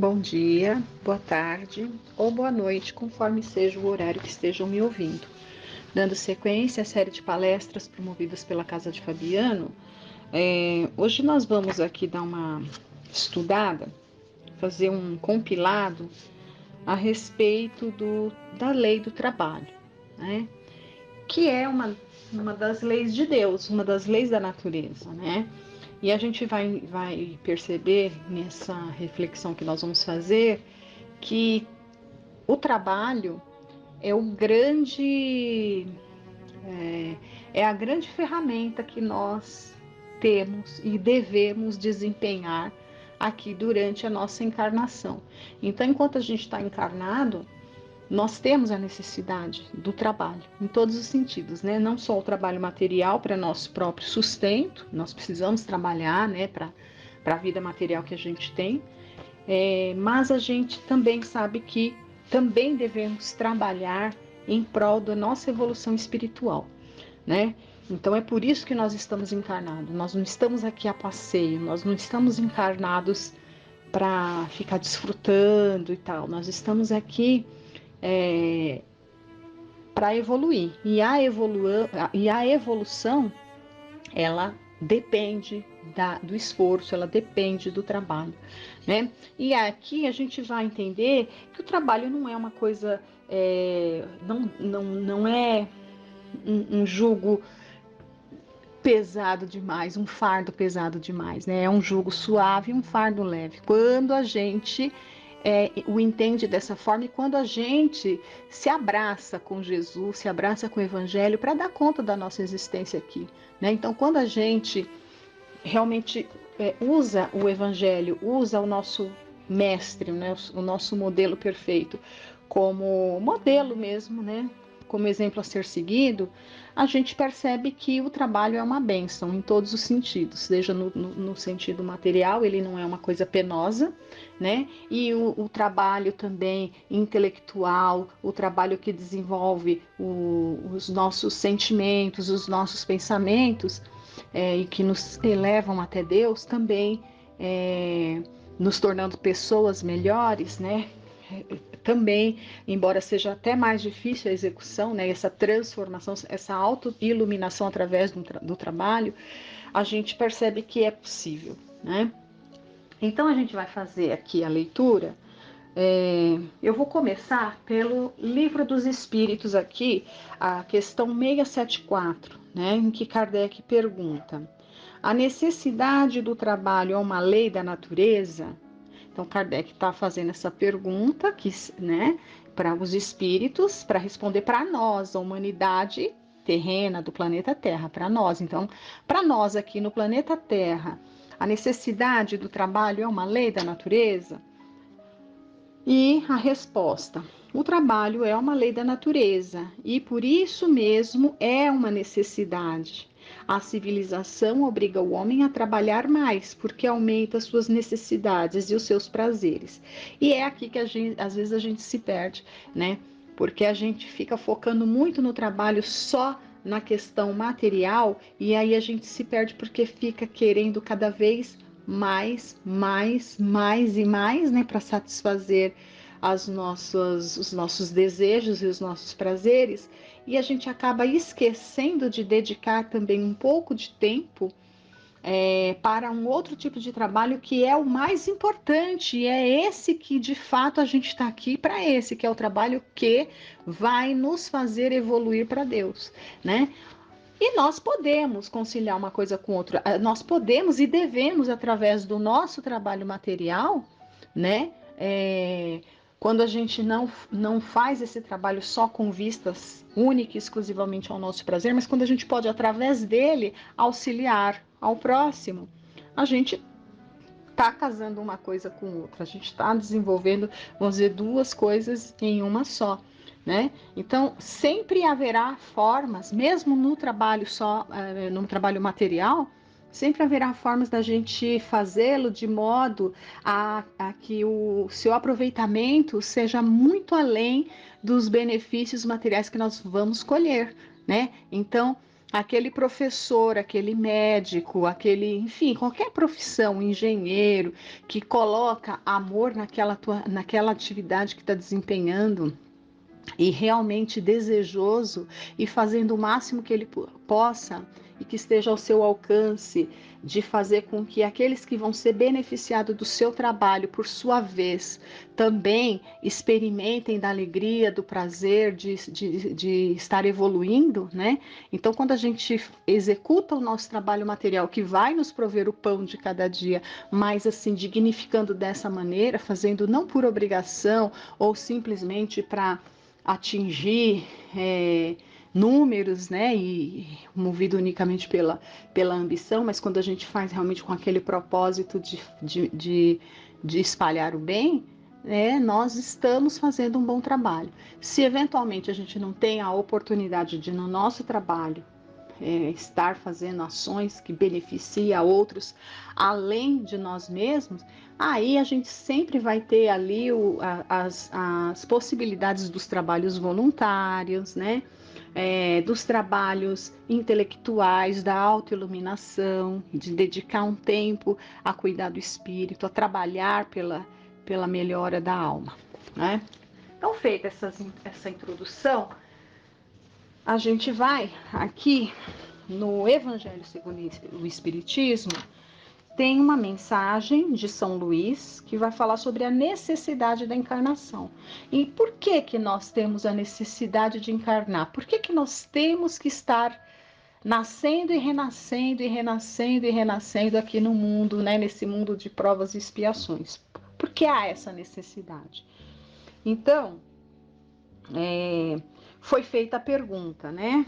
Bom dia, boa tarde ou boa noite, conforme seja o horário que estejam me ouvindo. Dando sequência à série de palestras promovidas pela Casa de Fabiano, hoje nós vamos aqui dar uma estudada, fazer um compilado a respeito da lei do trabalho, né? Que é uma das leis de Deus, uma das leis da natureza, né? E a gente vai perceber nessa reflexão que nós vamos fazer que o trabalho é o grande é a grande ferramenta que nós temos e devemos desempenhar aqui durante a nossa encarnação. Então, enquanto a gente está encarnado, nós temos a necessidade do trabalho, em todos os sentidos, né? Não só o trabalho material para nosso próprio sustento, nós precisamos trabalhar, né, para a vida material que a gente tem, mas a gente também sabe que também devemos trabalhar em prol da nossa evolução espiritual, né? Então é por isso que nós estamos encarnados, nós não estamos aqui a passeio, nós não estamos encarnados para ficar desfrutando e tal, nós estamos aqui para evoluir. E a evolução, ela depende do esforço, ela depende do trabalho, né? E aqui a gente vai entender que o trabalho não é uma coisa, não é um jugo pesado demais, um fardo pesado demais, né? É um jugo suave, um fardo leve. Quando a gente o entende dessa forma e quando a gente se abraça com Jesus, se abraça com o Evangelho para dar conta da nossa existência aqui, né? Então, quando a gente realmente usa o Evangelho, usa o nosso mestre, né? O nosso modelo perfeito como modelo mesmo, né? Como exemplo a ser seguido, a gente percebe que o trabalho é uma bênção em todos os sentidos, seja no sentido material, ele não é uma coisa penosa, né? E o trabalho também intelectual, o trabalho que desenvolve os nossos sentimentos, os nossos pensamentos, e que nos elevam até Deus, também nos tornando pessoas melhores, né? Também, embora seja até mais difícil a execução, né, essa transformação, essa auto-iluminação através do trabalho, a gente percebe que é possível, né? Então, a gente vai fazer aqui a leitura. Eu vou começar pelo Livro dos Espíritos aqui, a questão 674, né, em que Kardec pergunta: a necessidade do trabalho é uma lei da natureza? Então, Kardec está fazendo essa pergunta, né, para os espíritos, para responder para nós, a humanidade terrena do planeta Terra, para nós. Então, para nós aqui no planeta Terra, a necessidade do trabalho é uma lei da natureza? E a resposta: o trabalho é uma lei da natureza e por isso mesmo é uma necessidade. A civilização obriga o homem a trabalhar mais, porque aumenta suas necessidades e os seus prazeres. E é aqui que às vezes a gente se perde, né? Porque a gente fica focando muito no trabalho só na questão material e aí a gente se perde porque fica querendo cada vez mais, e mais, né, para satisfazer os nossos desejos e os nossos prazeres, e a gente acaba esquecendo de dedicar também um pouco de tempo para um outro tipo de trabalho que é o mais importante, e é esse que de fato a gente está aqui para esse, que é o trabalho que vai nos fazer evoluir para Deus, né? E nós podemos conciliar uma coisa com outra, nós podemos e devemos, através do nosso trabalho material, né? Quando a gente não faz esse trabalho só com vistas única e exclusivamente ao nosso prazer, mas quando a gente pode, através dele, auxiliar ao próximo, a gente está casando uma coisa com outra, a gente está desenvolvendo, vamos dizer, duas coisas em uma só. Né? Então, sempre haverá formas, mesmo no trabalho no trabalho material, sempre haverá formas da gente fazê-lo de modo a que o seu aproveitamento seja muito além dos benefícios materiais que nós vamos colher, né? Então, aquele professor, aquele médico, aquele, enfim, qualquer profissão, engenheiro, que coloca amor naquela atividade que está desempenhando e realmente desejoso e fazendo o máximo que ele possa e que esteja ao seu alcance de fazer com que aqueles que vão ser beneficiados do seu trabalho, por sua vez, também experimentem da alegria, do prazer de estar evoluindo, né? Então, quando a gente executa o nosso trabalho material, que vai nos prover o pão de cada dia, mas assim, dignificando dessa maneira, fazendo não por obrigação ou simplesmente para atingir números, né, e movido unicamente pela ambição, mas quando a gente faz realmente com aquele propósito de espalhar o bem, nós estamos fazendo um bom trabalho. Se eventualmente a gente não tem a oportunidade de, no nosso trabalho, estar fazendo ações que beneficiem a outros, além de nós mesmos, aí a gente sempre vai ter ali as possibilidades dos trabalhos voluntários, né? Dos trabalhos intelectuais, da autoiluminação, de dedicar um tempo a cuidar do espírito, a trabalhar pela melhora da alma, né? Então, feita essa introdução, a gente vai aqui no Evangelho segundo o Espiritismo, tem uma mensagem de São Luís que vai falar sobre a necessidade da encarnação. E por que nós temos a necessidade de encarnar? Por que nós temos que estar nascendo e renascendo e renascendo e renascendo aqui no mundo, né, nesse mundo de provas e expiações? Por que há essa necessidade? Então, foi feita a pergunta, né?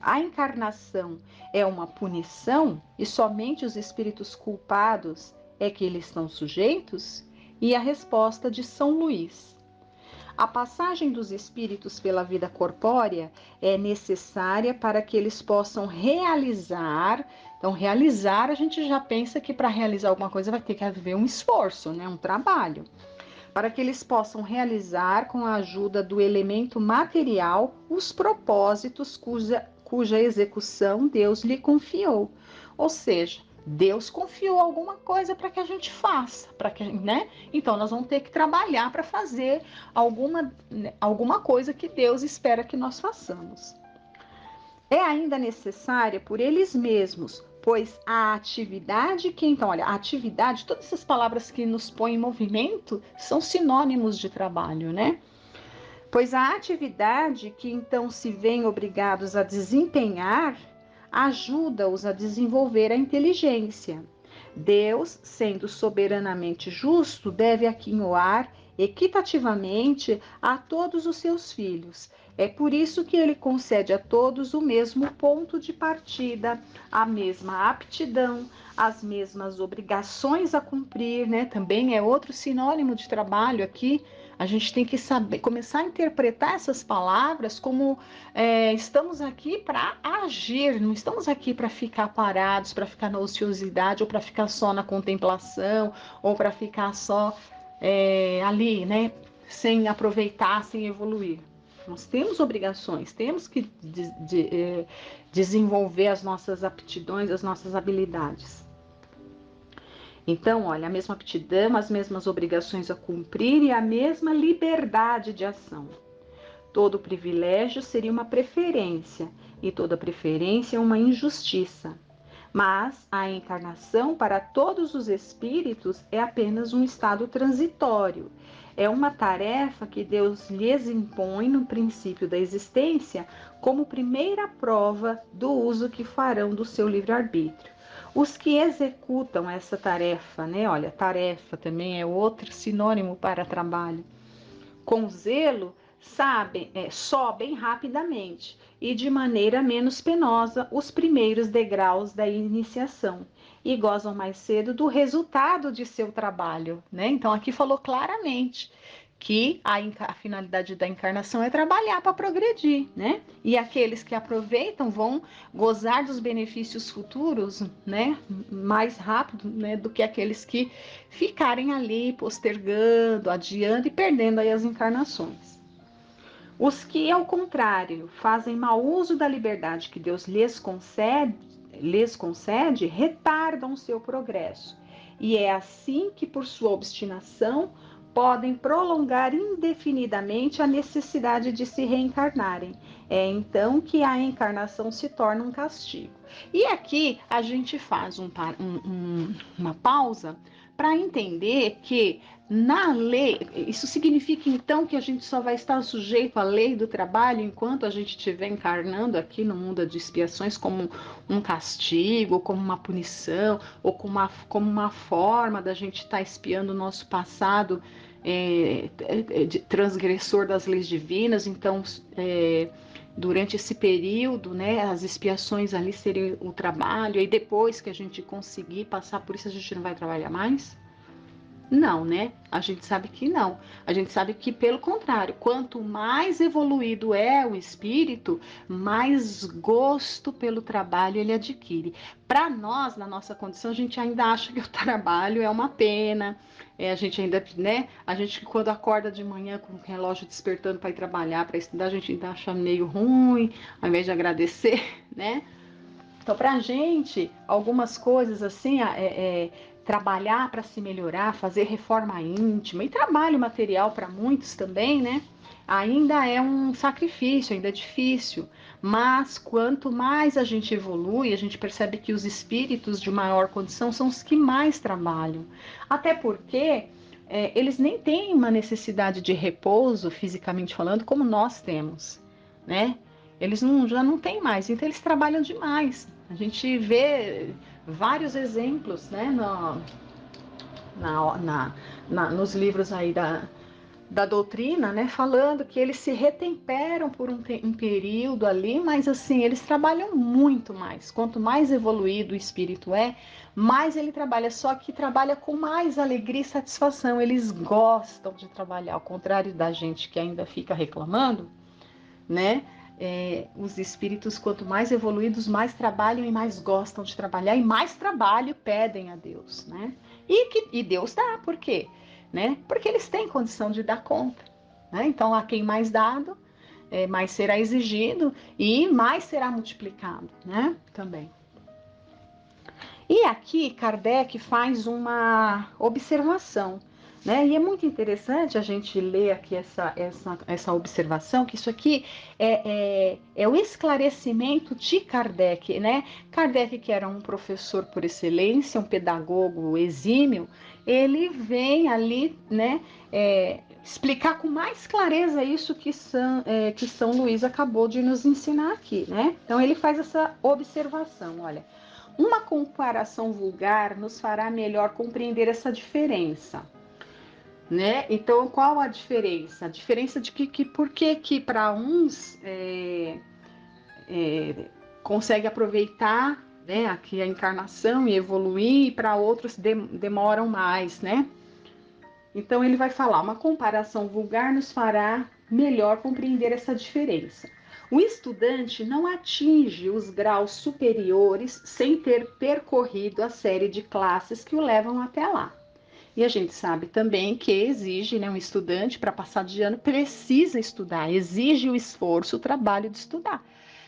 A encarnação é uma punição e somente os espíritos culpados é que eles estão sujeitos? E a resposta de São Luís: a passagem dos espíritos pela vida corpórea é necessária para que eles possam realizar. Então, realizar, a gente já pensa que para realizar alguma coisa vai ter que haver um esforço, né? Um trabalho. Para que eles possam realizar, com a ajuda do elemento material, os propósitos cuja execução Deus lhe confiou. Ou seja, Deus confiou alguma coisa para que a gente faça, né? Então nós vamos ter que trabalhar para fazer alguma coisa que Deus espera que nós façamos. É ainda necessária por eles mesmos, pois a atividade que, então, olha, a atividade, todas essas palavras que nos põem em movimento são sinônimos de trabalho, né? Pois a atividade que então se veem obrigados a desempenhar ajuda-os a desenvolver a inteligência. Deus, sendo soberanamente justo, deve aquinhoar equitativamente a todos os seus filhos. É por isso que ele concede a todos o mesmo ponto de partida, a mesma aptidão, as mesmas obrigações a cumprir, né? Também é outro sinônimo de trabalho aqui. A gente tem que saber, começar a interpretar essas palavras como estamos aqui para agir, não estamos aqui para ficar parados, para ficar na ociosidade, ou para ficar só na contemplação, ou para ficar só ali, né, sem aproveitar, sem evoluir. Nós temos obrigações, temos que desenvolver as nossas aptidões, as nossas habilidades. Então, olha, a mesma aptidão, as mesmas obrigações a cumprir e a mesma liberdade de ação. Todo privilégio seria uma preferência, e toda preferência é uma injustiça. Mas a encarnação para todos os espíritos é apenas um estado transitório. É uma tarefa que Deus lhes impõe no princípio da existência como primeira prova do uso que farão do seu livre-arbítrio. Os que executam essa tarefa, né? Olha, tarefa também é outro sinônimo para trabalho. Com zelo, sobem rapidamente e de maneira menos penosa os primeiros degraus da iniciação e gozam mais cedo do resultado de seu trabalho, né? Então aqui falou claramente que a finalidade da encarnação é trabalhar para progredir, né? E aqueles que aproveitam vão gozar dos benefícios futuros, né? Mais rápido, né? Do que aqueles que ficarem ali postergando, adiando e perdendo aí as encarnações. Os que, ao contrário, fazem mau uso da liberdade que Deus lhes concede, retardam seu progresso. E é assim que, por sua obstinação, podem prolongar indefinidamente a necessidade de se reencarnarem. É então que a encarnação se torna um castigo. E aqui a gente faz uma pausa para entender que na lei, isso significa então que a gente só vai estar sujeito à lei do trabalho enquanto a gente estiver encarnando aqui no mundo de expiações como um castigo, como uma punição, ou como uma forma da gente estar expiando o nosso passado de transgressor das leis divinas. Então, durante esse período, né, as expiações ali seriam o trabalho, e depois que a gente conseguir passar por isso, a gente não vai trabalhar mais? Não, né? A gente sabe que não. A gente sabe que, pelo contrário, quanto mais evoluído é o espírito, mais gosto pelo trabalho ele adquire. Para nós, na nossa condição, a gente ainda acha que o trabalho é uma pena. A gente ainda, né? A gente, quando acorda de manhã com o relógio despertando para ir trabalhar, para estudar, a gente ainda acha meio ruim, ao invés de agradecer, né? Então, para a gente, algumas coisas assim, trabalhar para se melhorar, fazer reforma íntima e trabalho material para muitos também, né? Ainda é um sacrifício, ainda é difícil. Mas quanto mais a gente evolui, a gente percebe que os espíritos de maior condição são os que mais trabalham. Até porque eles nem têm uma necessidade de repouso, fisicamente falando, como nós temos, né? Eles já não têm mais, então eles trabalham demais. A gente vê vários exemplos, né, nos livros aí da doutrina, né, falando que eles se retemperam por um período ali, mas assim, eles trabalham muito mais. Quanto mais evoluído o espírito mais ele trabalha, só que trabalha com mais alegria e satisfação. Eles gostam de trabalhar, ao contrário da gente que ainda fica reclamando, né? Os espíritos, quanto mais evoluídos, mais trabalham e mais gostam de trabalhar, e mais trabalho pedem a Deus, né? E Deus dá, por quê? Né? Porque eles têm condição de dar conta, né? Então, a quem mais dado, mais será exigido e mais será multiplicado, né? Também. E aqui Kardec faz uma observação, né? E é muito interessante a gente ler aqui essa observação, que isso aqui é o esclarecimento de Kardec, né? Kardec, que era um professor por excelência, um pedagogo exímio, ele vem ali, né, explicar com mais clareza isso que São Luís acabou de nos ensinar aqui, né? Então ele faz essa observação, olha. Uma comparação vulgar nos fará melhor compreender essa diferença, né? Então, qual a diferença? A diferença de que por que para uns consegue aproveitar, né, aqui a encarnação e evoluir, e para outros demoram mais, né? Então, ele vai falar, uma comparação vulgar nos fará melhor compreender essa diferença. O estudante não atinge os graus superiores sem ter percorrido a série de classes que o levam até lá. E a gente sabe também que exige, né, um estudante, para passar de ano, precisa estudar, exige o esforço, o trabalho de estudar,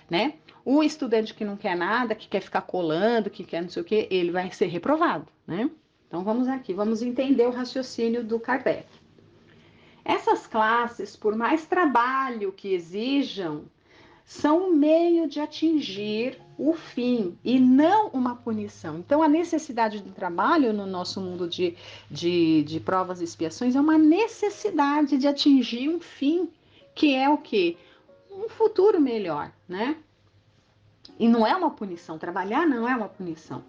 né? O estudante que não quer nada, que quer ficar colando, que quer não sei o quê, ele vai ser reprovado, né? Então vamos aqui, vamos entender o raciocínio do Kardec. Essas classes, por mais trabalho que exijam, são um meio de atingir o fim e não uma punição. Então, a necessidade do trabalho no nosso mundo de provas e expiações é uma necessidade de atingir um fim, que é o quê? Um futuro melhor, né? E não é uma punição. Trabalhar não é uma punição.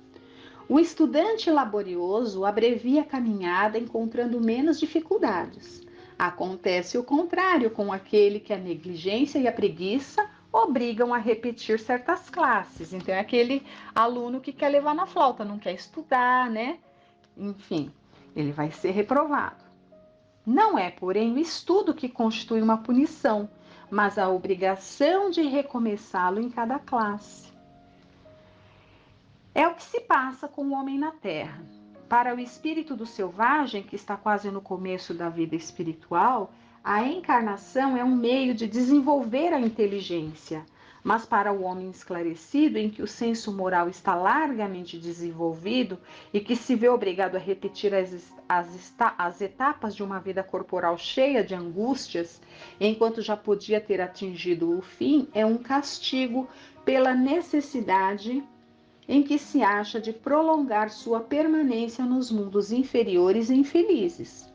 O estudante laborioso abrevia a caminhada encontrando menos dificuldades. Acontece o contrário com aquele que a negligência e a preguiça obrigam a repetir certas classes. Então, é aquele aluno que quer levar na flauta, não quer estudar, né? Enfim, ele vai ser reprovado. Não é, porém, o estudo que constitui uma punição, mas a obrigação de recomeçá-lo em cada classe. É o que se passa com o homem na Terra. Para o espírito do selvagem, que está quase no começo da vida espiritual, A encarnação é um meio de desenvolver a inteligência, mas para o homem esclarecido, em que o senso moral está largamente desenvolvido e que se vê obrigado a repetir as etapas de uma vida corporal cheia de angústias, enquanto já podia ter atingido o fim, é um castigo pela necessidade em que se acha de prolongar sua permanência nos mundos inferiores e infelizes.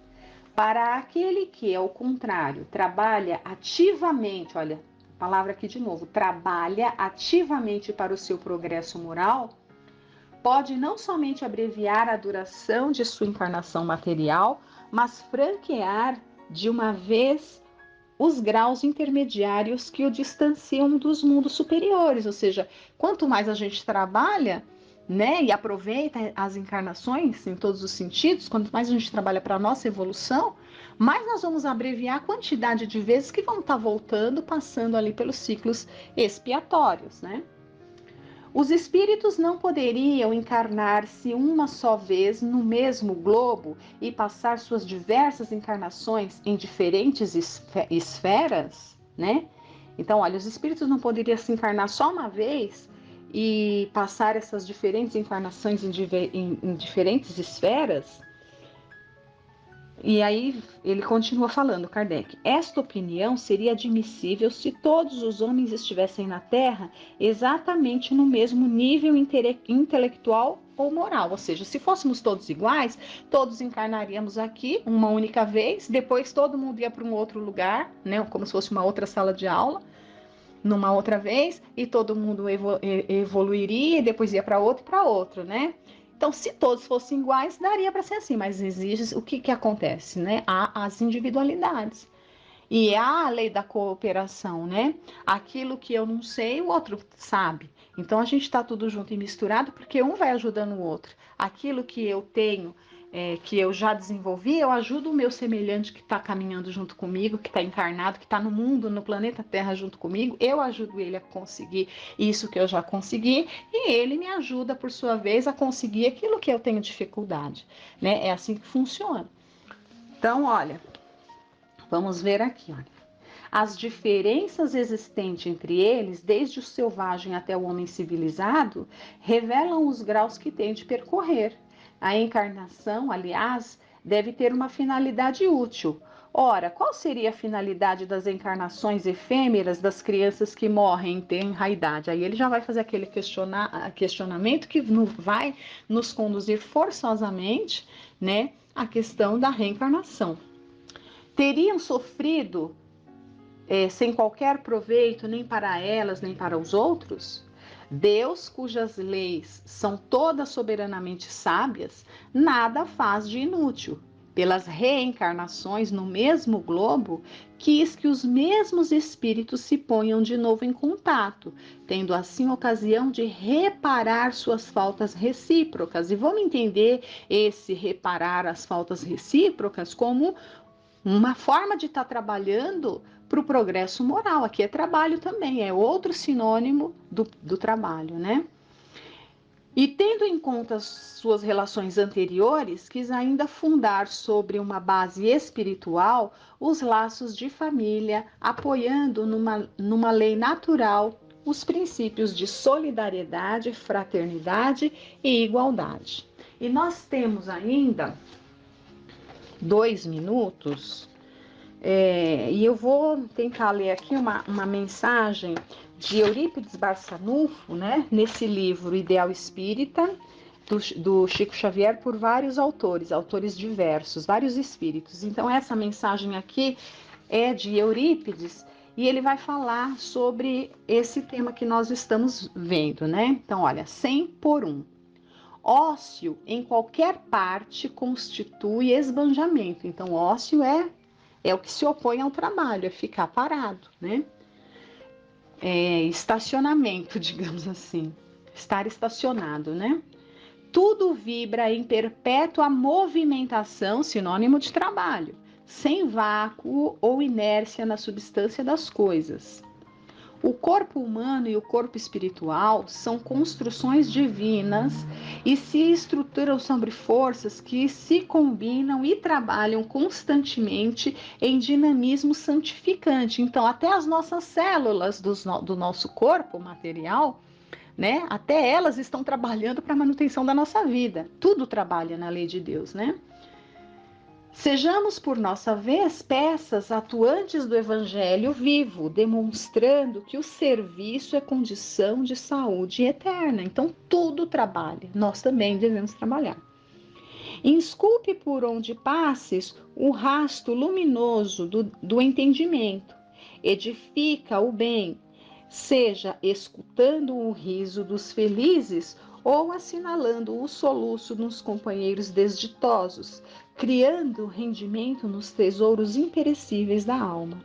Para aquele que, ao contrário, trabalha ativamente, olha, a palavra aqui de novo, trabalha ativamente para o seu progresso moral, pode não somente abreviar a duração de sua encarnação material, mas franquear de uma vez os graus intermediários que o distanciam dos mundos superiores, ou seja, quanto mais a gente trabalha, né, e aproveita as encarnações em todos os sentidos, quanto mais a gente trabalha para a nossa evolução, mais nós vamos abreviar a quantidade de vezes que vamos estar voltando, passando ali pelos ciclos expiatórios, né? Os espíritos não poderiam encarnar-se uma só vez no mesmo globo e passar suas diversas encarnações em diferentes esferas, né? Então, olha, os espíritos não poderiam se encarnar só uma vez e passar essas diferentes encarnações em diferentes esferas? E aí ele continua falando, Kardec, esta opinião seria admissível se todos os homens estivessem na Terra exatamente no mesmo nível intelectual ou moral, ou seja, se fôssemos todos iguais, todos encarnaríamos aqui uma única vez, depois todo mundo ia para um outro lugar, né, como se fosse uma outra sala de aula, numa outra vez, e todo mundo evoluiria, e depois ia para outro, né? Então, se todos fossem iguais, daria para ser assim, mas exige o que acontece, né? Há as individualidades. E há a lei da cooperação, né? Aquilo que eu não sei, o outro sabe. Então, a gente está tudo junto e misturado porque um vai ajudando o outro. Aquilo que eu tenho, que eu já desenvolvi, eu ajudo o meu semelhante que está caminhando junto comigo, que está encarnado, que está no mundo, no planeta Terra junto comigo. Eu ajudo ele a conseguir isso que eu já consegui e ele me ajuda, por sua vez, a conseguir aquilo que eu tenho dificuldade, né? É assim que funciona. Então, olha, vamos ver aqui, olha. As diferenças existentes entre eles, desde o selvagem até o homem civilizado, revelam os graus que tem de percorrer. A encarnação, aliás, deve ter uma finalidade útil. Ora, qual seria a finalidade das encarnações efêmeras das crianças que morrem em tenra idade? Aí ele já vai fazer aquele questionamento que vai nos conduzir forçosamente, né, à questão da reencarnação. Teriam sofrido sem qualquer proveito nem para elas, nem para os outros? Deus, cujas leis são todas soberanamente sábias, nada faz de inútil. Pelas reencarnações no mesmo globo, quis que os mesmos espíritos se ponham de novo em contato, tendo assim ocasião de reparar suas faltas recíprocas. E vamos entender esse reparar as faltas recíprocas como uma forma de estar trabalhando para o progresso moral. Aqui é trabalho também, é outro sinônimo do trabalho, né? E tendo em conta suas relações anteriores, quis ainda fundar sobre uma base espiritual os laços de família, apoiando numa lei natural os princípios de solidariedade, fraternidade e igualdade. E nós temos ainda 2 minutos, e eu vou tentar ler aqui uma mensagem de Eurípides Barçanufo, né, nesse livro Ideal Espírita, do Chico Xavier, por vários autores diversos, vários espíritos. Então, essa mensagem aqui é de Eurípides, e ele vai falar sobre esse tema que nós estamos vendo, né? Então, olha, 100 por 1. Ócio em qualquer parte constitui esbanjamento. Então, ócio é o que se opõe ao trabalho, é ficar parado, né? Estacionamento, digamos assim, estar estacionado, né? Tudo vibra em perpétua movimentação, sinônimo de trabalho, sem vácuo ou inércia na substância das coisas. O corpo humano e o corpo espiritual são construções divinas e se estruturam sobre forças que se combinam e trabalham constantemente em dinamismo santificante. Então, até as nossas células do nosso corpo material, né? Até elas estão trabalhando para a manutenção da nossa vida. Tudo trabalha na lei de Deus, né? Sejamos, por nossa vez, peças atuantes do Evangelho vivo, demonstrando que o serviço é condição de saúde eterna. Então, tudo trabalha, nós também devemos trabalhar. Esculpe por onde passes o rasto luminoso do entendimento, edifica o bem, seja escutando o riso dos felizes ou assinalando o soluço nos companheiros desditosos, criando rendimento nos tesouros imperecíveis da alma.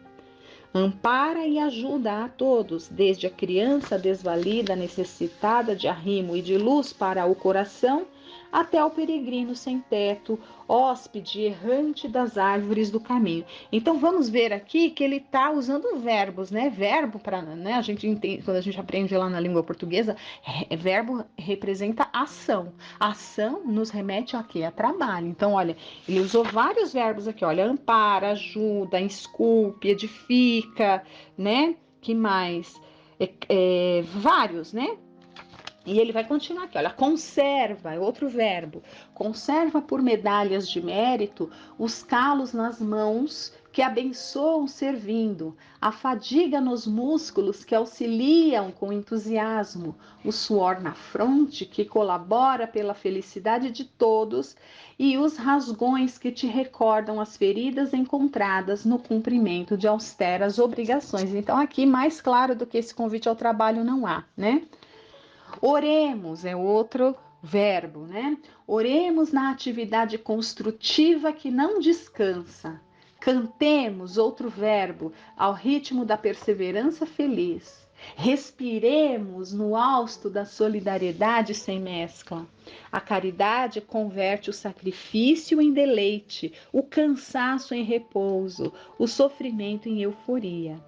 Ampara e ajuda a todos, desde a criança desvalida, necessitada de arrimo e de luz para o coração, até o peregrino sem teto, hóspede errante das árvores do caminho. Então vamos ver aqui que ele está usando verbos, né? Verbo para, né? A gente entende, quando a gente aprende lá na língua portuguesa, verbo representa ação. Ação nos remete a quê? A trabalho. Então, olha, ele usou vários verbos aqui, olha, ampara, ajuda, esculpe, edifica, né? Que mais? Vários, né? E ele vai continuar aqui, olha, conserva, é outro verbo. Conserva por medalhas de mérito os calos nas mãos que abençoam servindo, a fadiga nos músculos que auxiliam com entusiasmo, o suor na fronte que colabora pela felicidade de todos e os rasgões que te recordam as feridas encontradas no cumprimento de austeras obrigações. Então, aqui, mais claro do que esse convite ao trabalho não há, né? Oremos é outro verbo, né? Oremos na atividade construtiva que não descansa. Cantemos, outro verbo, ao ritmo da perseverança feliz. Respiremos no hausto da solidariedade sem mescla. A caridade converte o sacrifício em deleite, o cansaço em repouso, o sofrimento em euforia.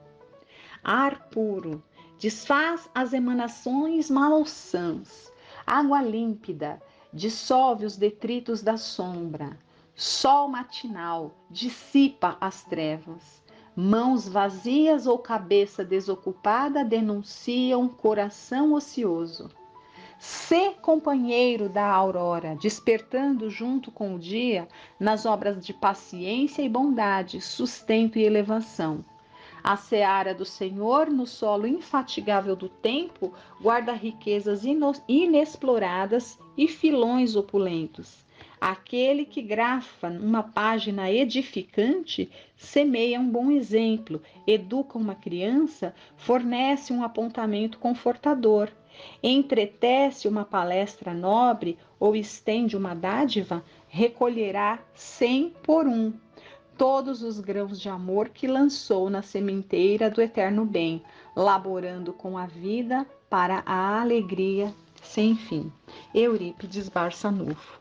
Ar puro desfaz as emanações malsãs. Água límpida dissolve os detritos da sombra. Sol matinal dissipa as trevas. Mãos vazias ou cabeça desocupada denunciam coração ocioso. Sê companheiro da aurora, despertando junto com o dia nas obras de paciência e bondade, sustento e elevação. A seara do Senhor, no solo infatigável do tempo, guarda riquezas inexploradas e filões opulentos. Aquele que grafa uma página edificante semeia um bom exemplo, educa uma criança, fornece um apontamento confortador, entretece uma palestra nobre ou estende uma dádiva, recolherá 100 por um. Todos os grãos de amor que lançou na sementeira do eterno bem, laborando com a vida para a alegria sem fim. Eurípides Barçanufo.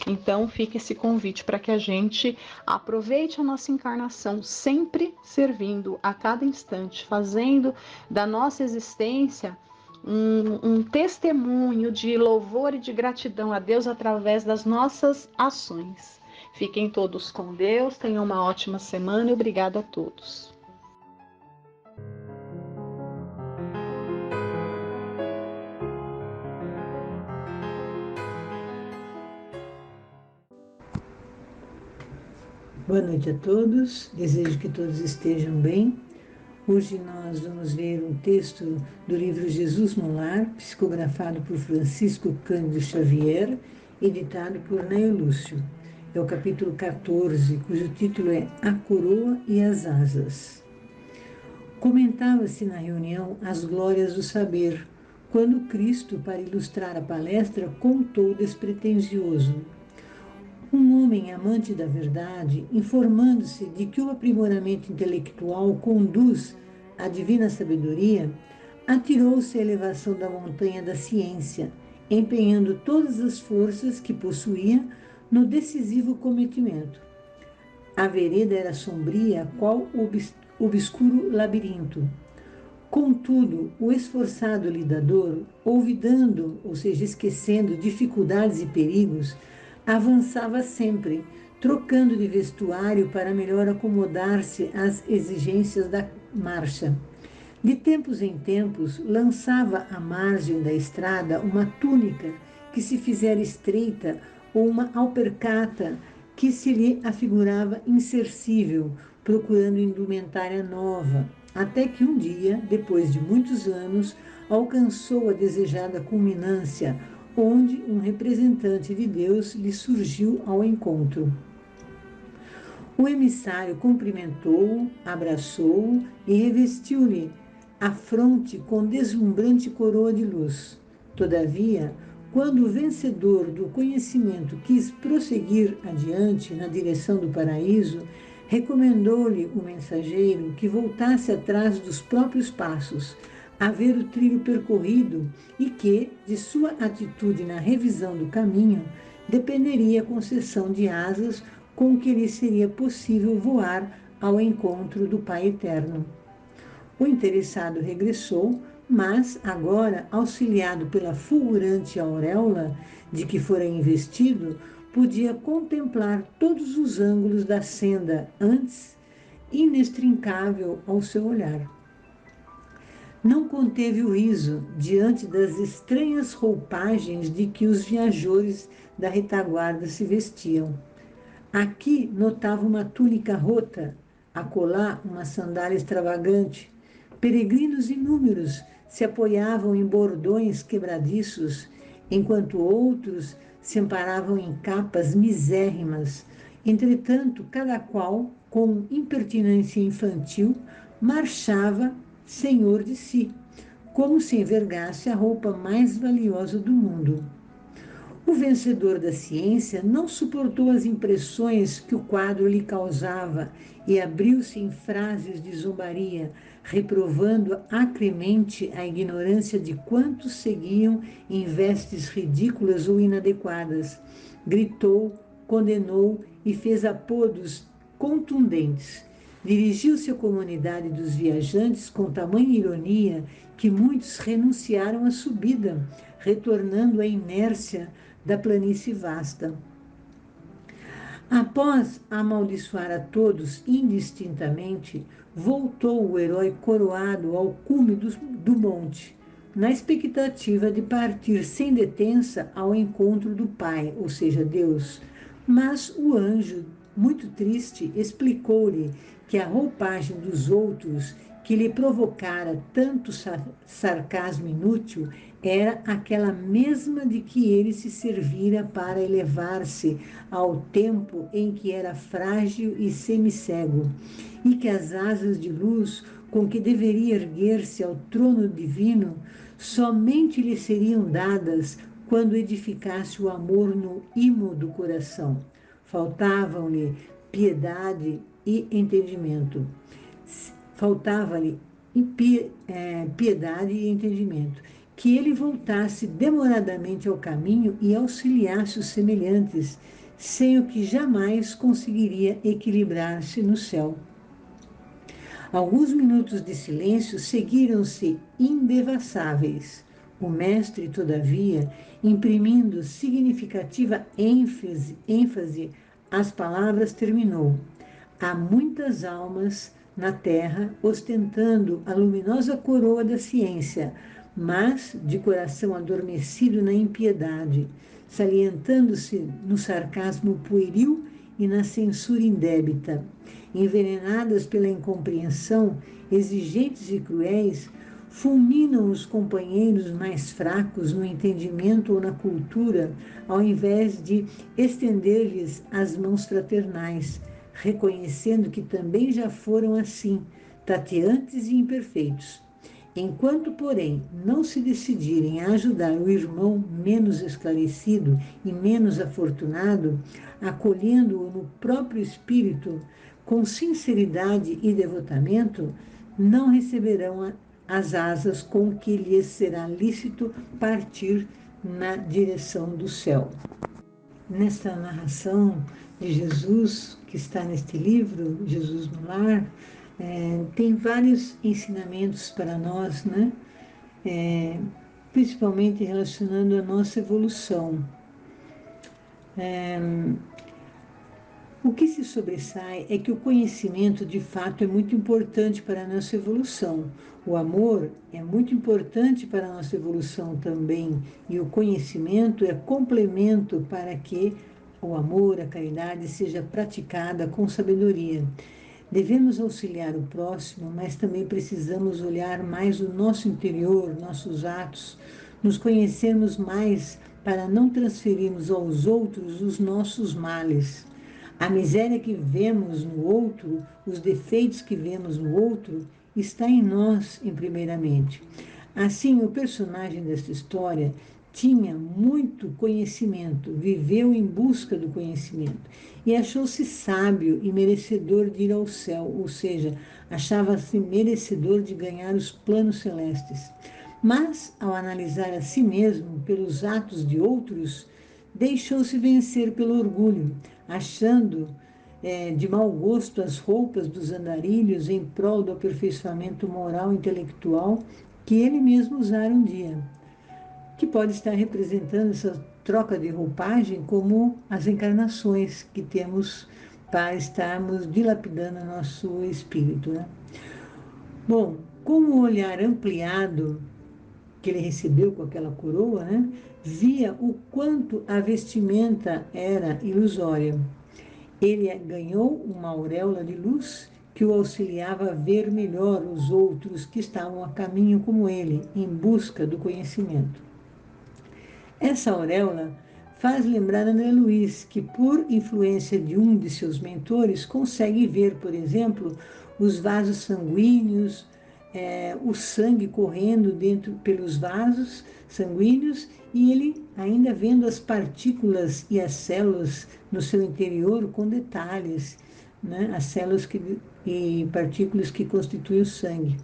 Então fica esse convite para que a gente aproveite a nossa encarnação sempre servindo a cada instante, fazendo da nossa existência um testemunho de louvor e de gratidão a Deus através das nossas ações. Fiquem todos com Deus, tenham uma ótima semana e obrigada a todos. Boa noite a todos, desejo que todos estejam bem. Hoje nós vamos ler um texto do livro Jesus no Lar, psicografado por Francisco Cândido Xavier, editado por Neio Lúcio. É o capítulo 14, cujo título é A Coroa e as Asas. Comentava-se na reunião as glórias do saber, quando Cristo, para ilustrar a palestra, contou despretensioso. Um homem amante da verdade, informando-se de que o aprimoramento intelectual conduz à divina sabedoria, atirou-se à elevação da montanha da ciência, empenhando todas as forças que possuía no decisivo cometimento. A vereda era sombria, qual obscuro labirinto. Contudo, o esforçado lidador, olvidando, ou seja, esquecendo dificuldades e perigos, avançava sempre, trocando de vestuário para melhor acomodar-se às exigências da marcha. De tempos em tempos, lançava à margem da estrada uma túnica que se fizera estreita ou uma alpercata que se lhe afigurava insercível, procurando indumentária nova, até que um dia, depois de muitos anos, alcançou a desejada culminância, onde um representante de Deus lhe surgiu ao encontro. O emissário cumprimentou-o, abraçou-o e revestiu-lhe a fronte com deslumbrante coroa de luz. Todavia, quando o vencedor do conhecimento quis prosseguir adiante na direção do paraíso, recomendou-lhe o mensageiro que voltasse atrás dos próprios passos, a ver o trilho percorrido e que, de sua atitude na revisão do caminho, dependeria a concessão de asas com que lhe seria possível voar ao encontro do Pai Eterno. O interessado regressou, mas agora, auxiliado pela fulgurante auréola de que fora investido, podia contemplar todos os ângulos da senda, antes inextricável ao seu olhar. Não conteve o riso diante das estranhas roupagens de que os viajores da retaguarda se vestiam. Aqui notava uma túnica rota, acolá uma sandália extravagante. Peregrinos inúmeros se apoiavam em bordões quebradiços, enquanto outros se amparavam em capas misérrimas. Entretanto, cada qual, com impertinência infantil, marchava senhor de si, como se envergasse a roupa mais valiosa do mundo. O vencedor da ciência não suportou as impressões que o quadro lhe causava e abriu-se em frases de zombaria, reprovando acremente a ignorância de quantos seguiam em vestes ridículas ou inadequadas. Gritou, condenou e fez apodos contundentes. Dirigiu-se à comunidade dos viajantes com tamanha ironia que muitos renunciaram à subida, retornando à inércia da planície vasta. Após amaldiçoar a todos indistintamente, voltou o herói coroado ao cume do monte, na expectativa de partir sem detença ao encontro do Pai, ou seja, Deus. Mas o anjo, muito triste, explicou-lhe que a roupagem dos outros, que lhe provocara tanto sarcasmo inútil, era aquela mesma de que ele se servira para elevar-se ao tempo em que era frágil e semicego, e que as asas de luz com que deveria erguer-se ao trono divino somente lhe seriam dadas quando edificasse o amor no imo do coração. Faltavam-lhe piedade e entendimento. Faltava-lhe piedade e entendimento. Que ele voltasse demoradamente ao caminho e auxiliasse os semelhantes, sem o que jamais conseguiria equilibrar-se no céu. Alguns minutos de silêncio seguiram-se indevassáveis. O mestre, todavia, imprimindo significativa ênfase às palavras, terminou: há muitas almas na terra ostentando a luminosa coroa da ciência, mas de coração adormecido na impiedade, salientando-se no sarcasmo pueril e na censura indébita. Envenenadas pela incompreensão, exigentes e cruéis, fulminam os companheiros mais fracos no entendimento ou na cultura, ao invés de estender-lhes as mãos fraternais, reconhecendo que também já foram assim, tateantes e imperfeitos. Enquanto, porém, não se decidirem a ajudar o irmão menos esclarecido e menos afortunado, acolhendo-o no próprio espírito, com sinceridade e devotamento, não receberão as asas com que lhes será lícito partir na direção do céu. Nesta narração de Jesus, que está neste livro, Jesus no Lar, tem vários ensinamentos para nós, né? Principalmente relacionando a nossa evolução. O que se sobressai é que o conhecimento, de fato, é muito importante para a nossa evolução. O amor é muito importante para a nossa evolução também, e o conhecimento é complemento para que o amor, a caridade, seja praticada com sabedoria. Devemos auxiliar o próximo, mas também precisamos olhar mais o nosso interior, nossos atos, nos conhecermos mais para não transferirmos aos outros os nossos males. A miséria que vemos no outro, os defeitos que vemos no outro, está em nós, em primeiramente. Assim, o personagem desta história tinha muito conhecimento, viveu em busca do conhecimento e achou-se sábio e merecedor de ir ao céu, ou seja, achava-se merecedor de ganhar os planos celestes. Mas, ao analisar a si mesmo pelos atos de outros, deixou-se vencer pelo orgulho, achando de mau gosto as roupas dos andarilhos em prol do aperfeiçoamento moral e intelectual que ele mesmo usara um dia, que pode estar representando essa troca de roupagem como as encarnações que temos para estarmos dilapidando nosso espírito, né? Bom, com o olhar ampliado que ele recebeu com aquela coroa, né, via o quanto a vestimenta era ilusória. Ele ganhou uma auréola de luz que o auxiliava a ver melhor os outros que estavam a caminho como ele, em busca do conhecimento. Essa auréola faz lembrar André Luiz, que por influência de um de seus mentores consegue ver, por exemplo, os vasos sanguíneos, o sangue correndo dentro pelos vasos sanguíneos e ele ainda vendo as partículas e as células no seu interior com detalhes, né? As células e partículas que constituem o sangue.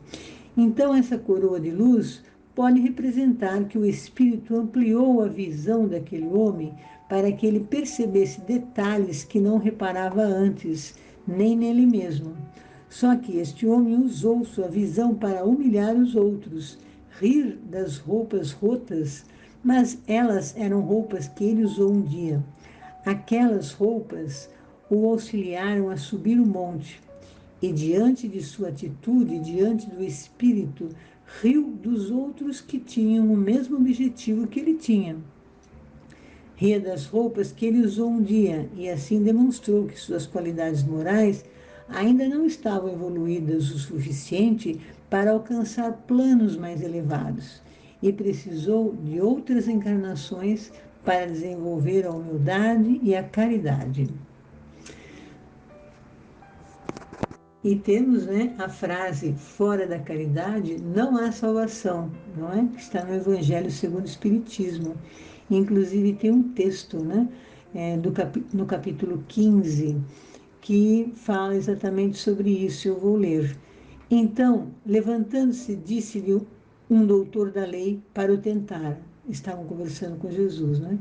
Então, essa coroa de luz pode representar que o Espírito ampliou a visão daquele homem para que ele percebesse detalhes que não reparava antes, nem nele mesmo. Só que este homem usou sua visão para humilhar os outros, rir das roupas rotas, mas elas eram roupas que ele usou um dia. Aquelas roupas o auxiliaram a subir o monte. E diante de sua atitude, diante do Espírito, riu dos outros que tinham o mesmo objetivo que ele tinha. Ria das roupas que ele usou um dia e assim demonstrou que suas qualidades morais ainda não estavam evoluídas o suficiente para alcançar planos mais elevados e precisou de outras encarnações para desenvolver a humildade e a caridade. E temos, né, a frase, fora da caridade não há salvação, não é? Que está no Evangelho segundo o Espiritismo. Inclusive tem um texto, né, no capítulo 15, que fala exatamente sobre isso, eu vou ler. Então, levantando-se, disse-lhe um doutor da lei para o tentar. Estavam conversando com Jesus, né?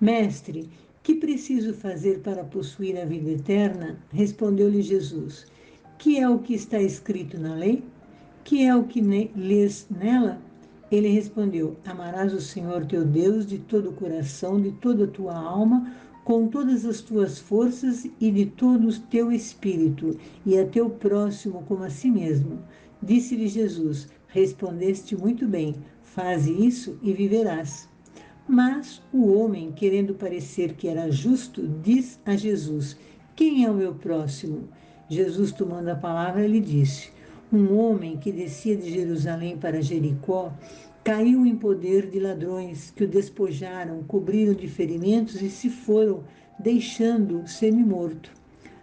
Mestre, que preciso fazer para possuir a vida eterna? Respondeu-lhe Jesus. Que é o que está escrito na lei? Que é o que lês nela? Ele respondeu: amarás o Senhor teu Deus de todo o coração, de toda a tua alma, com todas as tuas forças e de todo o teu espírito, e a teu próximo como a si mesmo. Disse-lhe Jesus: respondeste muito bem, faze isso e viverás. Mas o homem, querendo parecer que era justo, diz a Jesus: quem é o meu próximo? Jesus, tomando a palavra, lhe disse: um homem que descia de Jerusalém para Jericó caiu em poder de ladrões que o despojaram, cobriram de ferimentos e se foram, deixando-o semi-morto.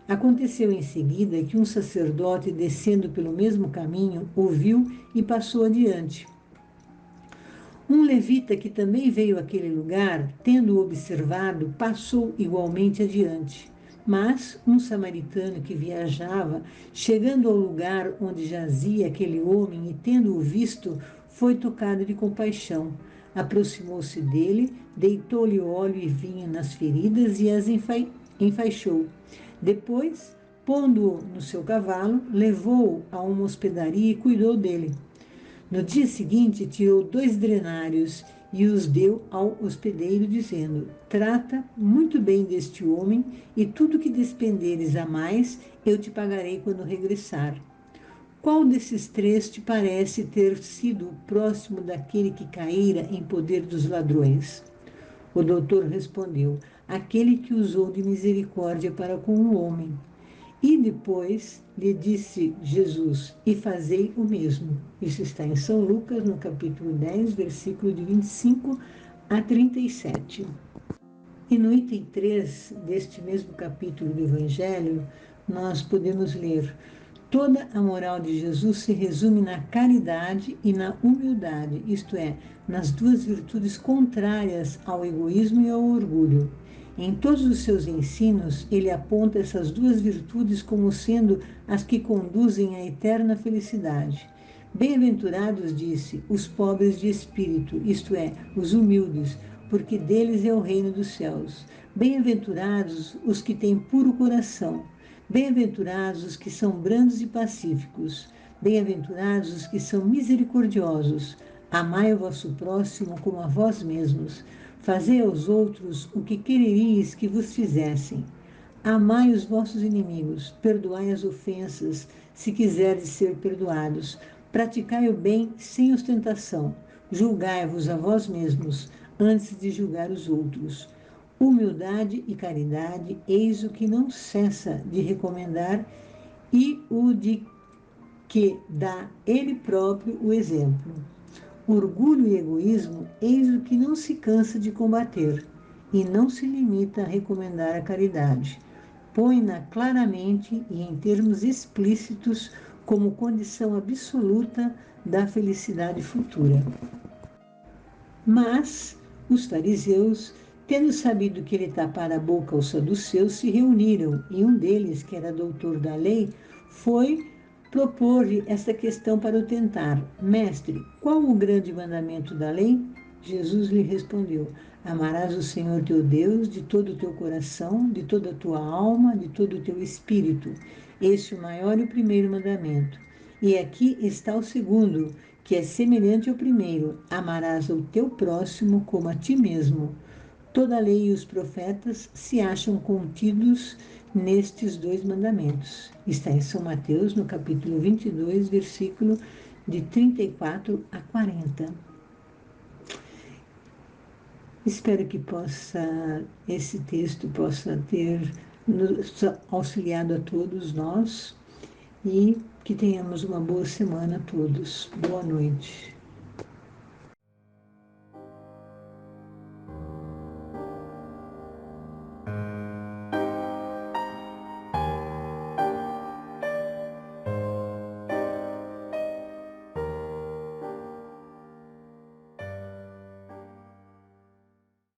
Aconteceu em seguida que um sacerdote, descendo pelo mesmo caminho, o viu e passou adiante. Um levita que também veio àquele lugar, tendo-o observado, passou igualmente adiante. Mas um samaritano que viajava, chegando ao lugar onde jazia aquele homem e tendo-o visto, foi tocado de compaixão. Aproximou-se dele, deitou-lhe óleo e vinho nas feridas e as enfaixou. Depois, pondo-o no seu cavalo, levou-o a uma hospedaria e cuidou dele. No dia seguinte, tirou 2 denários e os deu ao hospedeiro, dizendo: Trata muito bem deste homem, e tudo que despenderes a mais, eu te pagarei quando regressar. Qual desses 3 te parece ter sido próximo daquele que caíra em poder dos ladrões? O doutor respondeu: Aquele que usou de misericórdia para com o homem. E depois lhe disse Jesus: E fazei o mesmo. Isso está em São Lucas, no capítulo 10, versículo de 25 a 37. E no item 3 deste mesmo capítulo do Evangelho, nós podemos ler: Toda a moral de Jesus se resume na caridade e na humildade, isto é, nas 2 virtudes contrárias ao egoísmo e ao orgulho. Em todos os seus ensinos, ele aponta essas 2 virtudes como sendo as que conduzem à eterna felicidade. Bem-aventurados, disse, os pobres de espírito, isto é, os humildes, porque deles é o reino dos céus. Bem-aventurados os que têm puro coração. Bem-aventurados os que são brandos e pacíficos. Bem-aventurados os que são misericordiosos. Amai o vosso próximo como a vós mesmos. Fazei aos outros o que quereríeis que vos fizessem. Amai os vossos inimigos, perdoai as ofensas, se quiserdes ser perdoados. Praticai o bem sem ostentação. Julgai-vos a vós mesmos, antes de julgar os outros. Humildade e caridade, eis o que não cessa de recomendar e o de que dá ele próprio o exemplo. Orgulho e egoísmo, eis o que não se cansa de combater, e não se limita a recomendar a caridade. Põe-na claramente e em termos explícitos como condição absoluta da felicidade futura. Mas os fariseus, tendo sabido que ele tapara a boca aos saduceus, se reuniram, e um deles, que era doutor da lei, foi propor-lhe esta questão para o tentar: Mestre, qual o grande mandamento da lei? Jesus lhe respondeu: Amarás o Senhor teu Deus de todo o teu coração, de toda a tua alma, de todo o teu espírito. Este é o maior e o primeiro mandamento. E aqui está o segundo, que é semelhante ao primeiro: amarás o teu próximo como a ti mesmo. Toda a lei e os profetas se acham contidos nestes 2 mandamentos. Está em São Mateus, no capítulo 22, versículo de 34 a 40. Espero que esse texto possa ter nos auxiliado a todos nós e que tenhamos uma boa semana a todos. Boa noite.